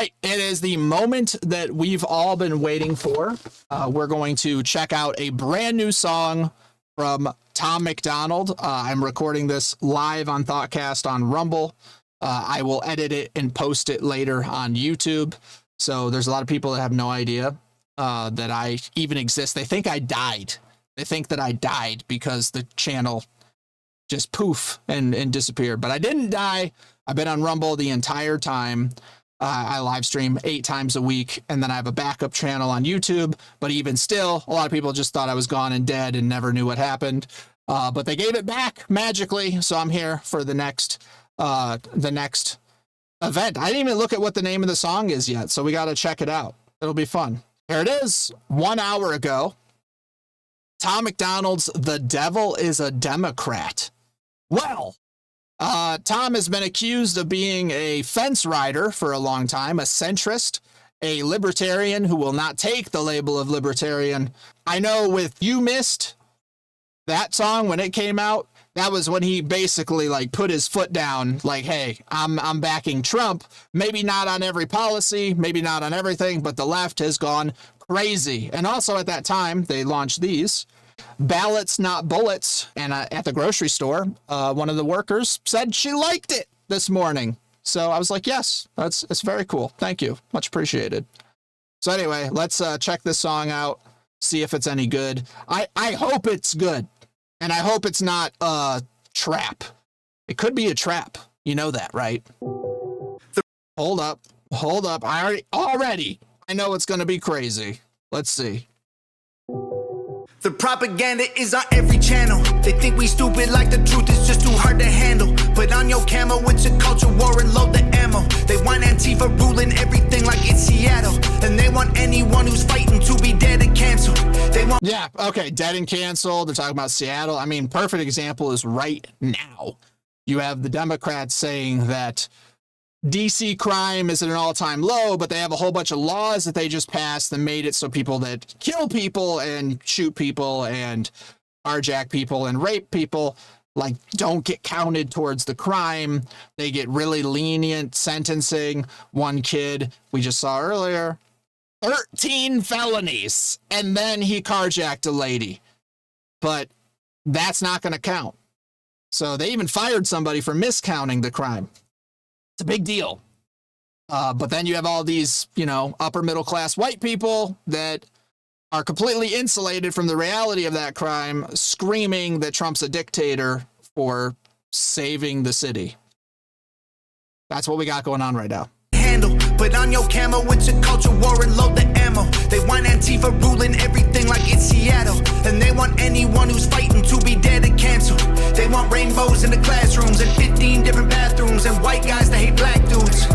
right, it is the moment that we've all been waiting for. We're going to check out a brand new song from Tom MacDonald. I'm recording this live on ThoughtCast on Rumble. I will edit it and post it later on YouTube. So there's a lot of people that have no idea that I even exist. They think I died. They think that I died because the channel just poof and disappeared. But I didn't die. I've been on Rumble the entire time. I live stream 8 times a week, and then I have a backup channel on YouTube. But even still, a lot of people just thought I was gone and dead and never knew what happened. But they gave it back magically, so I'm here for the next event. I didn't even look at what the name of the song is yet, so we got to check it out. It'll be fun. Here it is. 1 hour ago, Tom MacDonald's "The Devil is a Democrat." Well, Tom has been accused of being a fence rider for a long time, a centrist, a libertarian who will not take the label of libertarian. I know with You Missed, that song, when it came out, that was when he basically like put his foot down, like, hey, I'm backing Trump. Maybe not on every policy, maybe not on everything, but the left has gone crazy. And also at that time, they launched these. Ballots, not bullets. And at the grocery store, one of the workers said she liked it this morning. So I was like, yes, it's very cool. Thank you. Much appreciated. So anyway, let's check this song out, see if it's any good. I hope it's good. And I hope it's not a trap. It could be a trap. You know that, right? Hold up. I know it's going to be crazy. Let's see. The propaganda is on every channel. They think we stupid like the truth is just too hard to handle. Put on your camo, it's a culture war and load the ammo. They want Antifa ruling everything like it's Seattle. And they want anyone who's fighting to be dead and canceled. They want... Yeah, okay, dead and canceled. They're talking about Seattle. I mean, perfect example is right now. You have the Democrats saying that DC crime is at an all-time low, but they have a whole bunch of laws that they just passed that made it so people that kill people and shoot people and carjack people and rape people, like, don't get counted towards the crime. They get really lenient sentencing. One kid we just saw earlier, 13 felonies, and then he carjacked a lady. But that's not going to count. So they even fired somebody for miscounting the crime. It's a big deal. But then you have all these, upper middle class white people that are completely insulated from the reality of that crime, screaming that Trump's a dictator for saving the city. That's what we got going on right now. Put on your camo, it's a culture war and load the ammo. They want Antifa ruling everything like it's Seattle. And they want anyone who's fighting to be dead and canceled. They want rainbows in the classrooms and 15 different bathrooms and white guys that hate black dudes.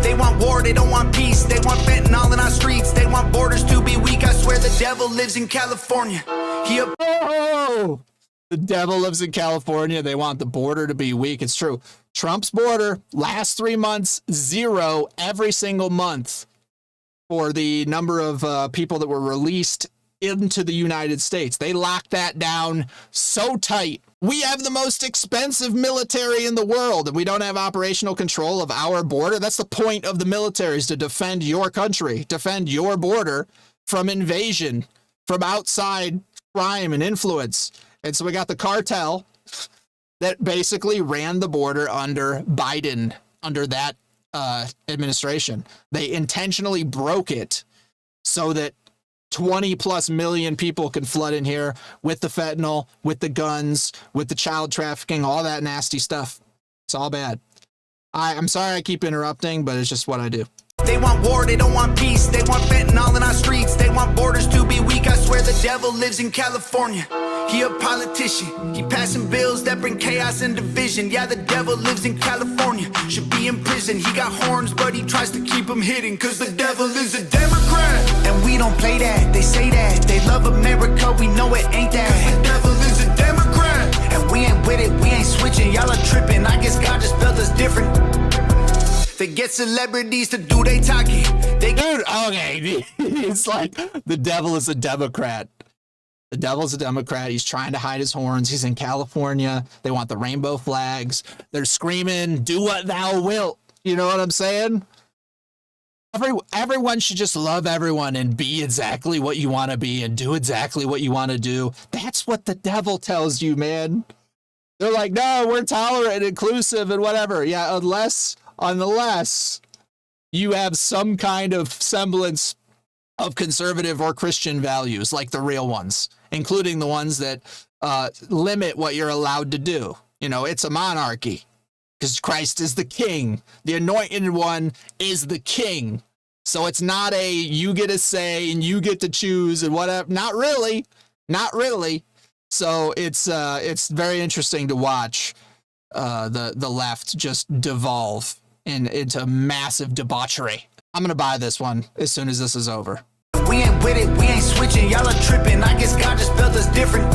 They want war, they don't want peace. They want fentanyl in our streets. They want borders to be weak. I swear the devil lives in California. The devil lives in California. They want the border to be weak. It's true. Trump's border, last 3 months, 0 every single month for the number of people that were released into the United States. They locked that down so tight. We have the most expensive military in the world, and we don't have operational control of our border. That's the point of the military, is to defend your country, defend your border from invasion, from outside crime and influence. And so we got the cartel that basically ran the border under Biden, under that administration. They intentionally broke it so that 20 plus million people can flood in here with the fentanyl, with the guns, with the child trafficking, all that nasty stuff. It's all bad. I'm sorry I keep interrupting, but it's just what I do. They want war, they don't want peace. They want fentanyl in our streets. They want borders to be weak. I swear the devil lives in California. He a politician. He passing bills that bring chaos and division. Yeah, the devil lives in California. Should be in prison. He got horns, but he tries to keep them hidden. Cause the devil is a Democrat. And we don't play that. They say that. They love America. We know it ain't that. Cause the devil is a Democrat. And we ain't with it. We ain't switching. Y'all are tripping. I guess God just spelled us different. They get celebrities to do they talking. Dude, okay. It's like the devil is a Democrat. The devil's a Democrat. He's trying to hide his horns. He's in California. They want the rainbow flags. They're screaming, do what thou wilt. You know what I'm saying? Everyone should just love everyone and be exactly what you want to be and do exactly what you want to do. That's what the devil tells you, man. They're like, no, we're tolerant and inclusive and whatever. Yeah, unless you have some kind of semblance of conservative or Christian values, like the real ones, including the ones that limit what you're allowed to do. You know, it's a monarchy because Christ is the king. The anointed one is the king. So it's not a you get a say and you get to choose and whatever. Not really. Not really. So it's very interesting to watch the left just devolve into massive debauchery. I'm going to buy this one as soon as this is over. We ain't with it, we ain't switching, y'all are tripping. I guess God just built us different.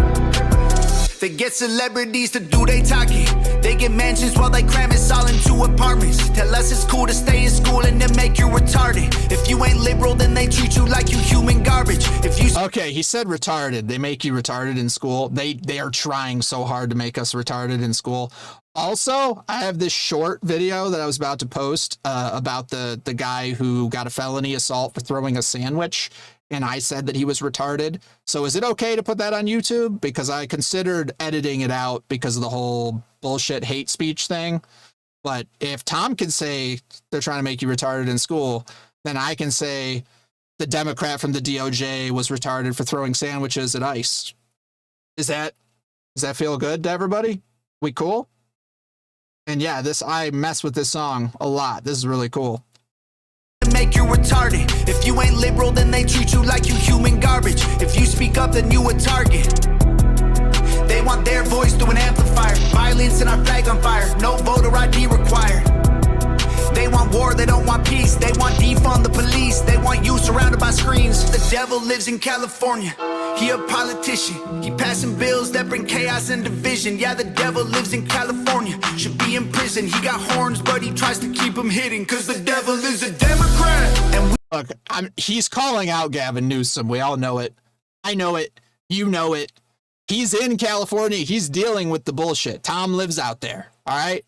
They get celebrities to do they talking. They get mansions while they cram us all into apartments. Tell us it's cool to stay in school and then make you retarded. If you ain't liberal, then they treat you like you human garbage. If you Okay, he said retarded. They make you retarded in school. They are trying so hard to make us retarded in school. Also, I have this short video that I was about to post about the guy who got a felony assault for throwing a sandwich, and I said that he was retarded. So is it okay to put that on YouTube? Because I considered editing it out because of the whole bullshit hate speech thing. But if Tom can say they're trying to make you retarded in school, then I can say the Democrat from the DOJ was retarded for throwing sandwiches at ICE. Does that feel good to everybody? We cool? And yeah, I mess with this song a lot. This is really cool. Make you retarded. If you ain't liberal, then they treat you like you human garbage. If you speak up, then you a target. They want their voice through an amplifier. Violence and our flag on fire. No voter ID required. They want war, they don't want peace. They want defund the police. They want you surrounded by screens. The devil lives in California. He a politician. He passing bills that bring chaos and division. Yeah, the devil lives in California. Should be in prison. He got horns, but he tries to keep them hidden. Cause the devil is a Democrat. And look, he's calling out Gavin Newsom. We all know it. I know it. You know it. He's in California. He's dealing with the bullshit. Tom lives out there. All right.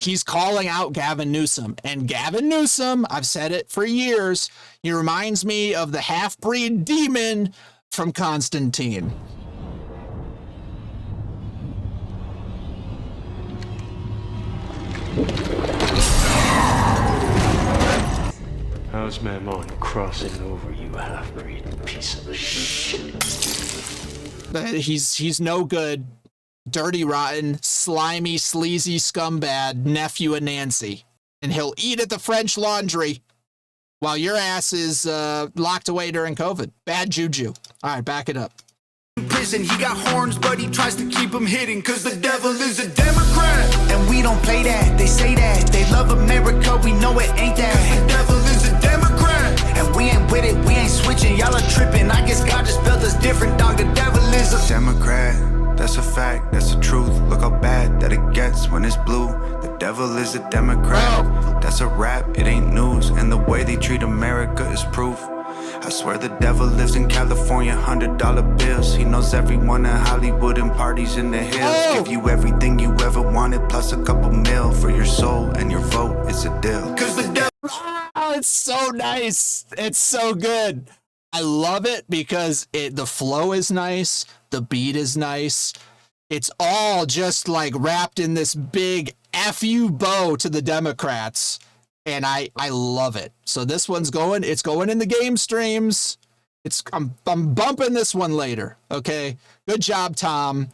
He's calling out Gavin Newsom. And Gavin Newsom, I've said it for years, he reminds me of the half-breed demon from Constantine. How's Mammon crossing over, you half-breed piece of shit? He's no good. Dirty, rotten, slimy, sleazy scumbag nephew of Nancy. And he'll eat at the French Laundry while your ass is locked away during COVID. Bad juju. All right, back it up. in prison, he got horns, but he tries to keep them hidden. Cause the devil is a Democrat. And we don't play that, they say that. They love America, we know it ain't that. Cause the devil is a Democrat. And we ain't with it, we ain't switching, y'all are tripping. I guess God just built us different, dog. The devil is a Democrat. That's a fact, that's the truth. Look how bad that it gets when it's blue. The devil is a Democrat. That's a rap, it ain't news. And the way they treat America is proof. I swear the devil lives in California, $100 bills. He knows everyone in Hollywood and parties in the hills. Give you everything you ever wanted, plus a couple mil for your soul and your vote. It's a deal. Cause the devil. Oh, it's so nice. It's so good. I love it because the flow is nice. The beat is nice. It's all just like wrapped in this big F you bow to the Democrats. And I love it. So this one's it's going in the game streams. I'm bumping this one later. Okay. Good job, Tom.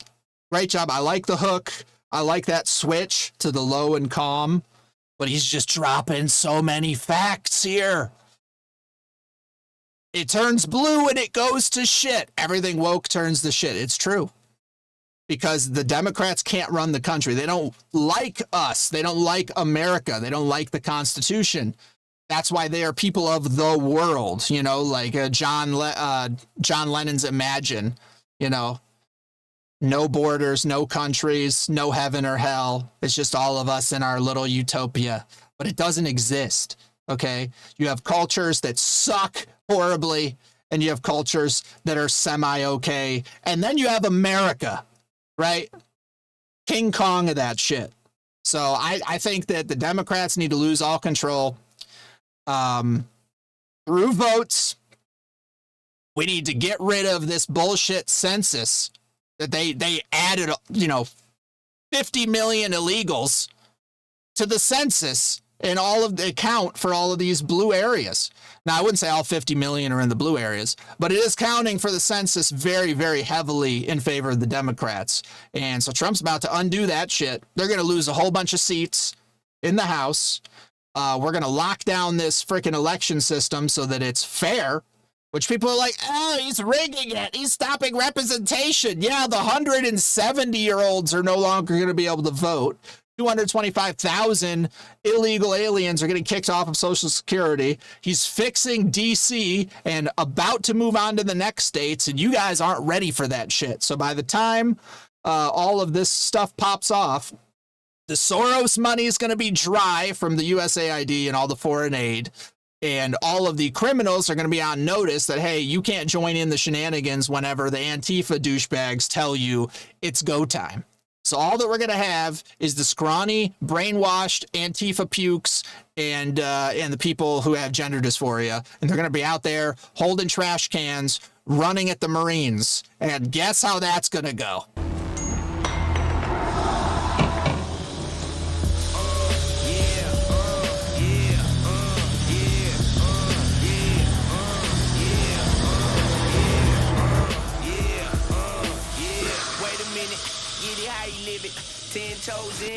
Great job. I like the hook. I like that switch to the low and calm, but he's just dropping so many facts here. It turns blue and it goes to shit. Everything woke turns to shit. It's true. Because the Democrats can't run the country. They don't like us. They don't like America. They don't like the Constitution. That's why they are people of the world, you know, like John Lennon's Imagine, you know, no borders, no countries, no heaven or hell. It's just all of us in our little utopia. But it doesn't exist, okay? You have cultures that suck horribly, and you have cultures that are semi-okay, and then you have America. Right? King Kong of that shit. So I think that the Democrats need to lose all control. through votes, we need to get rid of this bullshit census that they added, 50 million illegals to the census and all of the account for all of these blue areas. Now, I wouldn't say all 50 million are in the blue areas, but it is counting for the census very, very heavily in favor of the Democrats. And so Trump's about to undo that shit. They're going to lose a whole bunch of seats in the House. We're going to lock down this freaking election system so that it's fair, which people are like, oh, he's rigging it. He's stopping representation. Yeah, the 170-year-olds are no longer going to be able to vote. 225,000 illegal aliens are getting kicked off of Social Security. He's fixing DC and about to move on to the next states, and you guys aren't ready for that shit. So by the time all of this stuff pops off, the Soros money is going to be dry from the USAID and all the foreign aid, and all of the criminals are going to be on notice that, hey, you can't join in the shenanigans whenever the Antifa douchebags tell you it's go time. So all that we're going to have is the scrawny, brainwashed Antifa pukes and the people who have gender dysphoria. And they're going to be out there holding trash cans, running at the Marines. And guess how that's going to go?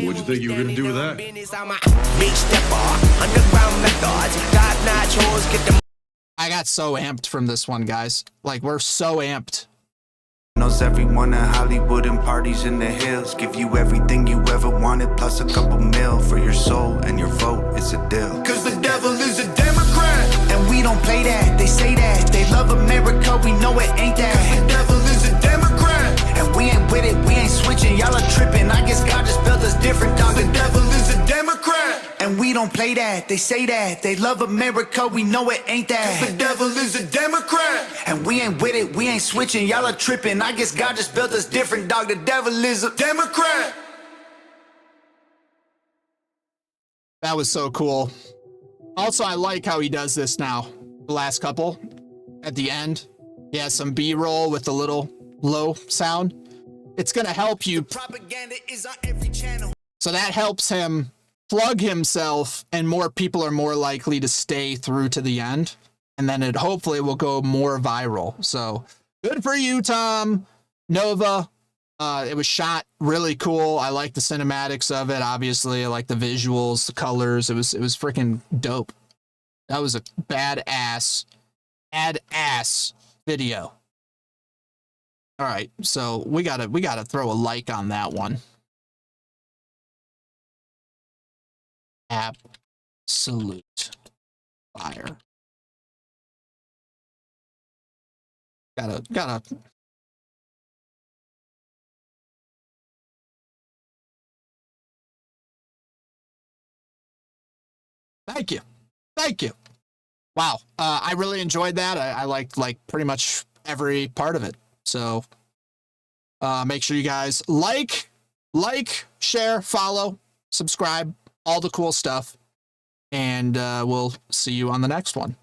What'd you think you were gonna do with that? I got so amped from this one, guys. Like, we're so amped. Knows everyone in Hollywood and parties in the hills. Give you everything you ever wanted, plus a couple mil for your soul and your vote. It's a deal. Cause the devil is a Democrat, and we don't play that. They say that they love America, we know it ain't that. Cause the devil is a Democrat, and we ain't with it, we ain't switching. Y'all are tripping. I guess God just built us different, dog. The devil is a Democrat, and we don't play that. They say that they love America, we know it ain't that. Cause the devil is a Democrat, and we ain't with it, we ain't switching. Y'all are tripping. I guess God just built us different, dog. The devil is a Democrat. That was so cool. Also, I like how he does this now. The last couple at the end, he has some B-roll with the little low sound. It's going to help you. Propaganda is on every channel. So that helps him plug himself, and more people are more likely to stay through to the end. And then it hopefully will go more viral. So good for you, Tom. Nova. It was shot really cool. I like the cinematics of it. Obviously, I like the visuals, the colors. It was freaking dope. That was a badass video. All right, so we gotta throw a like on that one. Absolute fire. Gotta. Thank you. Wow. I really enjoyed that. I liked pretty much every part of it. So make sure you guys like, share, follow, subscribe, all the cool stuff. And we'll see you on the next one.